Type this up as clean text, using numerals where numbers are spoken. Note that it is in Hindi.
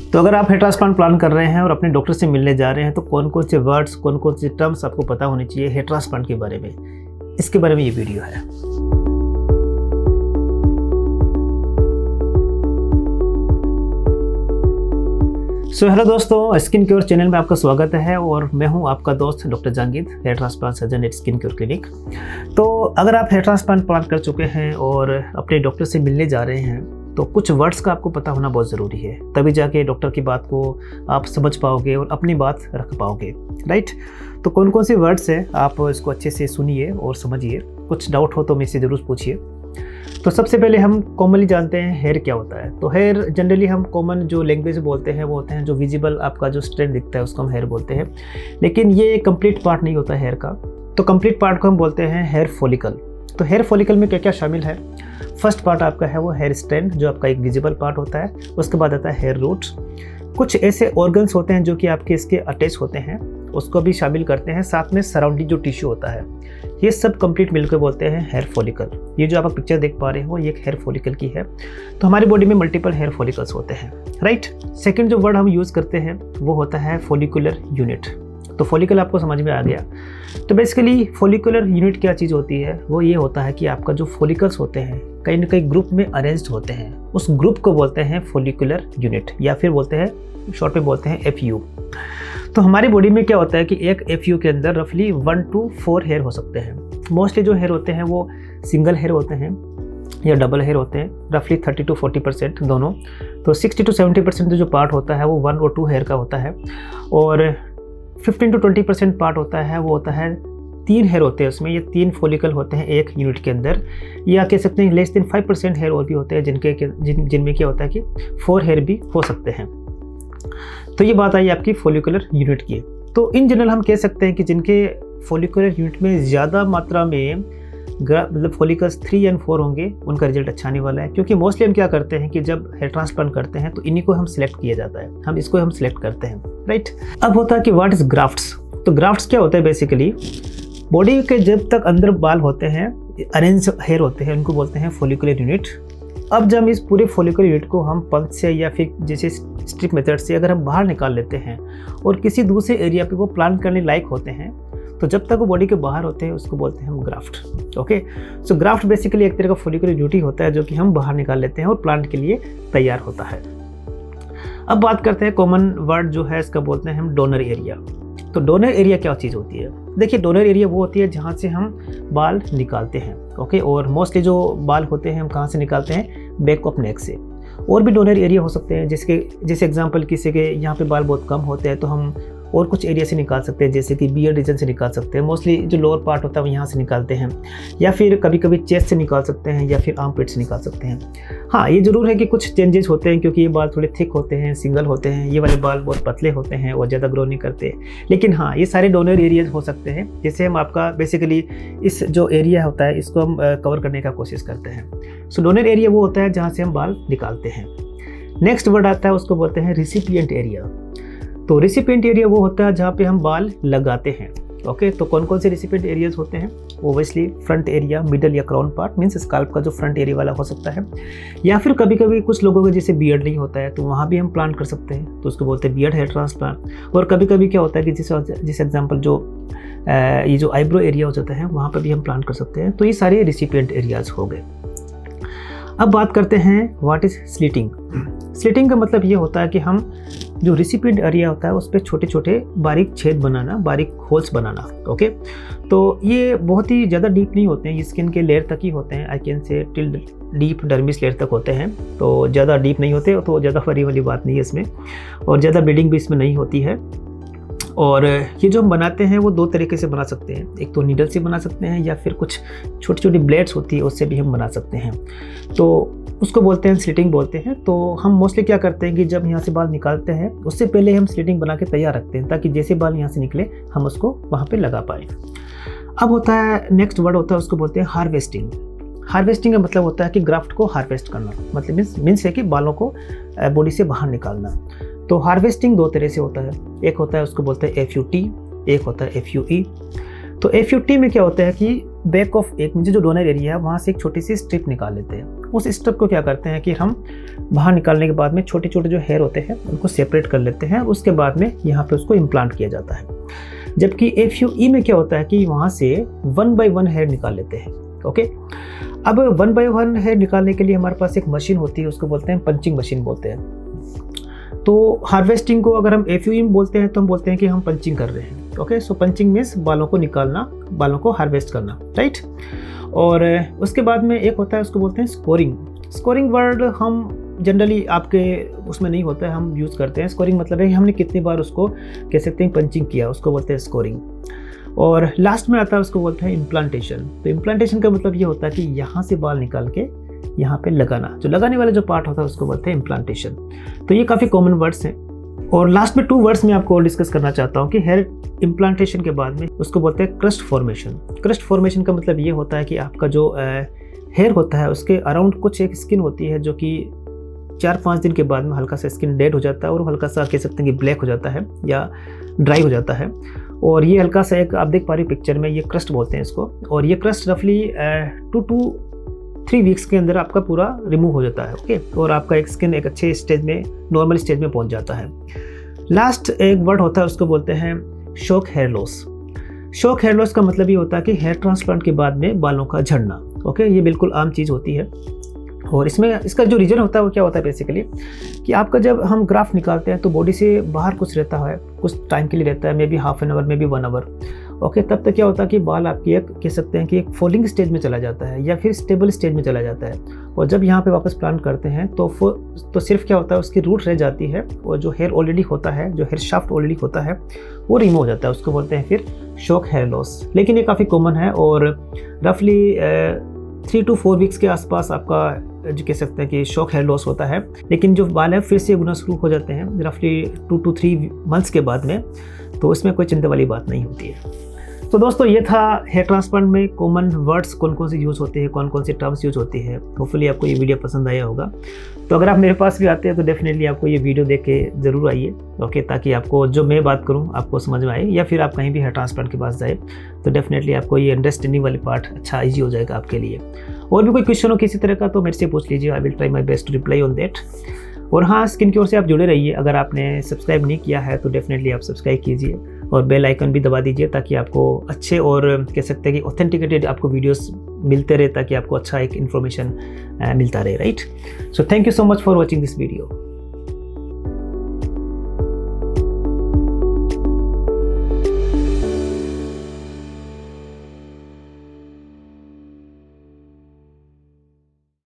तो अगर आप हेयर ट्रांसप्लांट प्लान कर रहे हैं और अपने डॉक्टर से मिलने जा रहे हैं तो कौन कौन से वर्ड्स, कौन कौन से टर्म्स आपको पता होनी चाहिए हेयर ट्रांसप्लांट के बारे में, इसके बारे में ये वीडियो है। हेलो दोस्तों, स्किन क्योर चैनल में आपका स्वागत है और मैं हूं आपका दोस्त doctor Jahangir, hair transplant surgeon at skin cure clinic. तो अगर आप हेयर ट्रांसप्लांट प्लान कर चुके हैं और अपने डॉक्टर से मिलने जा रहे हैं तो कुछ वर्ड्स का आपको पता होना बहुत ज़रूरी है, तभी जाके डॉक्टर की बात को आप समझ पाओगे और अपनी बात रख पाओगे, राइट। तो कौन कौन से वर्ड्स हैं आप इसको अच्छे से सुनिए और समझिए, कुछ डाउट हो तो मुझसे ज़रूर पूछिए। तो सबसे पहले हम कॉमनली जानते हैं हेयर क्या होता है। तो हेयर जनरली हम कॉमन जो लैंग्वेज बोलते हैं वो होते हैं जो विजिबल आपका जो स्ट्रैंड दिखता है उसको हम हेयर बोलते हैं, लेकिन ये कंप्लीट पार्ट नहीं होता है हेयर का। तो कंप्लीट पार्ट को हम बोलते हैं हेयर फॉलिकल। तो हेयर फॉलिकल में क्या क्या शामिल है? फर्स्ट पार्ट आपका है वो हेयर स्ट्रैंड जो आपका एक विजिबल पार्ट होता है, उसके बाद आता है हेयर रूट। कुछ ऐसे ऑर्गन्स होते हैं जो कि आपके इसके अटैच होते हैं, उसको भी शामिल करते हैं, साथ में सराउंडिंग जो टिश्यू होता है, ये सब कंप्लीट मिलकर बोलते हैं हेयर फॉलिकल। ये जो आप पिक्चर देख पा रहे हो ये एक हेयर फॉलिकल की है। तो हमारी बॉडी में मल्टीपल हेयर फॉलिकल्स होते हैं, राइट। सेकंड जो वर्ड हम यूज़ करते हैं वो होता है फॉलिकुलर यूनिट। तो फॉलिकल आपको समझ में आ गया। तो बेसिकली फॉलिकुलर यूनिट क्या चीज़ होती है? वो ये होता है कि आपका जो फॉलिकल्स होते हैं कहीं ना कहीं ग्रुप में अरेंज्ड होते हैं, उस ग्रुप को बोलते हैं फॉलिकुलर यूनिट, या फिर बोलते हैं शॉर्ट में बोलते हैं FU। तो हमारी बॉडी में क्या होता है कि एक FU के अंदर रफली 1 to 4 हेयर हो सकते हैं। मोस्टली जो हेयर होते हैं वो सिंगल हेयर होते हैं या डबल हेयर होते हैं, रफली 30 to 40% दोनों। तो 60 to 70% जो पार्ट होता है वो 1 और 2 हेयर का होता है, और 15 to 20% पार्ट होता है वो होता है 3 हेयर होते हैं उसमें। ये 3 फॉलिकल होते हैं एक यूनिट के अंदर, या कह सकते हैं लेस देन 5% हेयर और भी होते हैं जिनमें क्या होता है कि 4 हेयर भी हो सकते हैं। तो ये बात आई आपकी फॉलिकुलर यूनिट की। तो इन जनरल हम कह सकते हैं कि जिनके फॉलिकुलर यूनिट में ज़्यादा मात्रा में मतलब फॉलिकल्स 3 और 4 होंगे उनका रिजल्ट अच्छा आने वाला है, क्योंकि मोस्टली हम क्या करते हैं कि जब हेयर ट्रांसप्लांट करते हैं तो इन्हीं को हम सिलेक्ट किया जाता है, हम इसको हम सिलेक्ट करते हैं, राइट। अब होता है कि व्हाट इज ग्राफ्ट्स। तो ग्राफ्ट्स क्या होता है? बेसिकली बॉडी के जब तक अंदर बाल होते हैं, अरेंज हेयर होते हैं, उनको बोलते हैं फॉलिकुलर यूनिट। अब जब इस पूरे फॉलिकुलर यूनिट को हम पंच से या फिर जैसे स्ट्रिप मेथड से अगर हम बाहर निकाल लेते हैं और किसी दूसरे एरिया पे वो प्लांट करने लायक होते हैं, तो जब तक वो बॉडी के बाहर होते हैं उसको बोलते हैं हम ग्राफ्ट। ओके, सो ग्राफ्ट बेसिकली एक तरह का फॉलिकुलर यूनिट होता है जो कि हम बाहर निकाल लेते हैं और प्लांट के लिए तैयार होता है। अब बात करते हैं कॉमन वर्ड जो है इसका बोलते हैं हम डोनर एरिया। तो डोनर एरिया क्या चीज़ होती है? देखिए, डोनर एरिया वो होती है जहाँ से हम बाल निकालते हैं, ओके। और मोस्टली जो बाल होते हैं हम कहाँ से निकालते हैं? बैक ऑफ नेक से। और भी डोनर एरिया हो सकते हैं, जैसे एग्जांपल किसी के यहाँ पे बाल बहुत कम होते हैं तो हम और कुछ एरिया से निकाल सकते हैं, जैसे कि बियर्ड रीजन से निकाल सकते हैं। मोस्टली जो लोअर पार्ट होता है वो यहाँ से निकालते हैं, या फिर कभी कभी चेस्ट से निकाल सकते हैं, या फिर आर्म पिट से निकाल सकते हैं। हाँ, ये ज़रूर है कि कुछ चेंजेस होते हैं, क्योंकि ये बाल थोड़े थिक होते हैं, सिंगल होते हैं, ये वाले बाल बहुत पतले होते हैं और ज़्यादा ग्रो नहीं करते। लेकिन हाँ, ये सारे डोनर एरियाज हो सकते हैं, जिससे हम आपका बेसिकली इस जो एरिया होता है इसको हम कवर करने का कोशिश करते हैं। सो डोनर एरिया वो होता है जहाँ से हम बाल निकालते हैं। नेक्स्ट वर्ड आता है, उसको बोलते हैं रिसिपिएंट एरिया। तो रिसिपिएंट एरिया वो होता है जहाँ पे हम बाल लगाते हैं, ओके। तो कौन कौन से रिसिपिएंट एरियाज होते हैं? ओबियसली फ्रंट एरिया, मिडल या क्राउन पार्ट, मीन्स स्काल्प का जो फ्रंट एरिया वाला हो सकता है, या फिर कभी कभी कुछ लोगों के जैसे बियर्ड नहीं होता है तो वहाँ भी हम प्लांट कर सकते हैं, तो उसको बोलते हैं बियर्ड हेयर ट्रांसप्लांट। और कभी कभी क्या होता है कि जिस एग्जाम्पल जो ये जो आईब्रो एरिया हो जाता है वहाँ पर भी हम प्लांट कर सकते हैं। तो ये सारे रिसिपिएंट एरियाज हो गए। अब बात करते हैं व्हाट इज स्लिटिंग। स्लिटिंग का मतलब ये होता है कि हम जो रिसिपिएंट एरिया होता है उस पर छोटे छोटे बारीक छेद बनाना, बारीक होल्स बनाना, ओके। तो ये बहुत ही ज़्यादा डीप नहीं होते हैं, ये स्किन के लेयर तक ही होते हैं, I can say till deep dermis layer तक होते हैं। तो ज़्यादा डीप नहीं होते, तो ज़्यादा फरी वाली बात नहीं है इसमें, और ज़्यादा ब्लीडिंग भी इसमें नहीं होती है। और ये जो हम बनाते हैं वो 2 तरीके से बना सकते हैं, एक तो नीडल से बना सकते हैं, या फिर कुछ छोटी छोटी ब्लेड्स होती है उससे भी हम बना सकते हैं। तो उसको बोलते हैं स्लिटिंग बोलते हैं। तो हम मोस्टली क्या करते हैं कि जब यहाँ से बाल निकालते हैं उससे पहले हम स्लिटिंग बना के तैयार रखते हैं, ताकि जैसे बाल यहाँ से निकले हम उसको वहाँ पे लगा पाए। अब होता है नेक्स्ट वर्ड होता है, उसको बोलते हैं हार्वेस्टिंग। हार्वेस्टिंग का मतलब होता है कि ग्राफ्ट को हार्वेस्ट करना, मतलब मीन्स है कि बालों को बॉडी से बाहर निकालना। तो हार्वेस्टिंग 2 तरह से होता है, एक होता है उसको बोलते हैं FUT, एक होता है FUE। तो FUT में क्या होता है कि बैक ऑफ एक नीचे जो डोनर एरिया है वहाँ से एक छोटी सी स्ट्रिप निकाल लेते हैं उस स्टेप को क्या करते हैं कि हम बाहर निकालने के बाद में छोटे छोटे जो हेयर होते हैं उनको सेपरेट कर लेते हैं, उसके बाद में यहाँ पे उसको इम्प्लांट किया जाता है। जबकि FUE में क्या होता है कि वहाँ से 1 by 1 हेयर निकाल लेते हैं। ओके, अब 1 by 1 हेयर निकालने के लिए हमारे पास एक मशीन होती है, उसको बोलते हैं पंचिंग मशीन बोलते हैं। तो हार्वेस्टिंग को अगर हम FUE में बोलते हैं तो हम बोलते हैं कि हम पंचिंग कर रहे हैं। ओके, सो पंचिंग मीन्स बालों को निकालना, बालों को हार्वेस्ट करना, राइट। और उसके बाद में एक होता है, उसको बोलते हैं स्कोरिंग। स्कोरिंग वर्ड हम जनरली आपके उसमें नहीं होता है, हम यूज़ करते हैं। स्कोरिंग मतलब है कि हमने कितनी बार उसको कह सकते हैं पंचिंग किया, उसको बोलते हैं स्कोरिंग। और लास्ट में आता है, उसको बोलते हैं इम्प्लांटेशन। तो इम्प्लांटेशन का मतलब ये होता है कि यहाँ से बाल निकाल के यहाँ पे लगाना, जो लगाने वाला जो पार्ट होता है उसको बोलते हैं इम्प्लांटेशन। तो ये काफ़ी कॉमन वर्ड्स हैं। और लास्ट में 2 वर्ड्स में आपको डिस्कस करना चाहता हूँ कि हेयर इम्प्लांटेशन के बाद में उसको बोलते हैं क्रस्ट फॉर्मेशन। क्रस्ट फॉर्मेशन का मतलब ये होता है कि आपका जो हेयर होता है उसके अराउंड कुछ एक स्किन होती है जो कि 4-5 दिन के बाद में हल्का सा स्किन डेड हो जाता है और हल्का सा कह सकते हैं कि ब्लैक हो जाता है या ड्राई हो जाता है। और ये हल्का सा एक आप देख पा रहे हो पिक्चर में, ये क्रस्ट बोलते हैं इसको। और ये क्रस्ट रफली 2 to 3 वीक्स के अंदर आपका पूरा रिमूव हो जाता है। ओके, और आपका एक स्किन एक अच्छे स्टेज में, नॉर्मल स्टेज में पहुंच जाता है। लास्ट एक वर्ड होता है, उसको बोलते हैं shock hair loss. Shock hair loss का मतलब ये होता है कि हेयर ट्रांसप्लांट के बाद में बालों का झड़ना। ओके, ये बिल्कुल आम चीज़ होती है। और इसमें इसका जो रीज़न होता है वो क्या होता है बेसिकली कि आपका जब हम ग्राफ्ट निकालते हैं तो बॉडी से बाहर कुछ रहता है, कुछ टाइम के लिए रहता है, maybe half an hour, maybe 1 hour. Okay, तब तक क्या होता है कि बाल आपकी एक कह सकते हैं कि एक फॉलिंग स्टेज में चला जाता है या फिर स्टेबल स्टेज में चला जाता है। और जब यहाँ पे वापस प्लांट करते हैं तो सिर्फ क्या होता है, उसकी रूट रह जाती है और जो हेयर ऑलरेडी होता है, जो हेयर शाफ्ट ऑलरेडी होता है वो रिमूव हो जाता है। उसको बोलते हैं फिर शॉक हेयर लॉस। लेकिन ये काफ़ी कॉमन है और रफली 3 to 4 वीक्स के आसपास आपका जो कह सकते हैं कि शॉक हेयर लॉस होता है। लेकिन जो बाल है फिर से उगना शुरू हो जाते हैं रफली 2 to 3 मंथ्स के बाद में, तो इसमें कोई चिंता वाली बात नहीं होती है। तो दोस्तों ये था हेयर ट्रांसप्लांट में कॉमन वर्ड्स कौन कौन से यूज़ होते हैं, कौन कौन से टर्म्स यूज़ होती है। होपफुली आपको ये वीडियो पसंद आया होगा। तो अगर आप मेरे पास भी आते हैं तो डेफिनेटली आपको ये वीडियो देख के ज़रूर आइए। ओके, ताकि आपको जो मैं बात करूँ आपको समझ में आए, या फिर आप कहीं भी हेयर ट्रांसप्लांट के पास जाए तो डेफिनेटली आपको ये अंडरस्टैंडिंग वाली पार्ट अच्छा ईजी हो जाएगा आपके लिए। और भी कोई क्वेश्चन हो किसी तरह का तो मेरे से पूछ लीजिए, I will try my best to reply on that. और हाँ, स्किन क्योर से आप जुड़े रहिए। अगर आपने सब्सक्राइब नहीं किया है तो डेफिनेटली आप सब्सक्राइब कीजिए और बेल आइकन भी दबा दीजिए ताकि आपको अच्छे और कह सकते हैं कि ऑथेंटिकेटेड आपको वीडियोस मिलते रहे, ताकि आपको अच्छा एक इन्फॉर्मेशन मिलता रहे, right. So thank you so much for watching this video.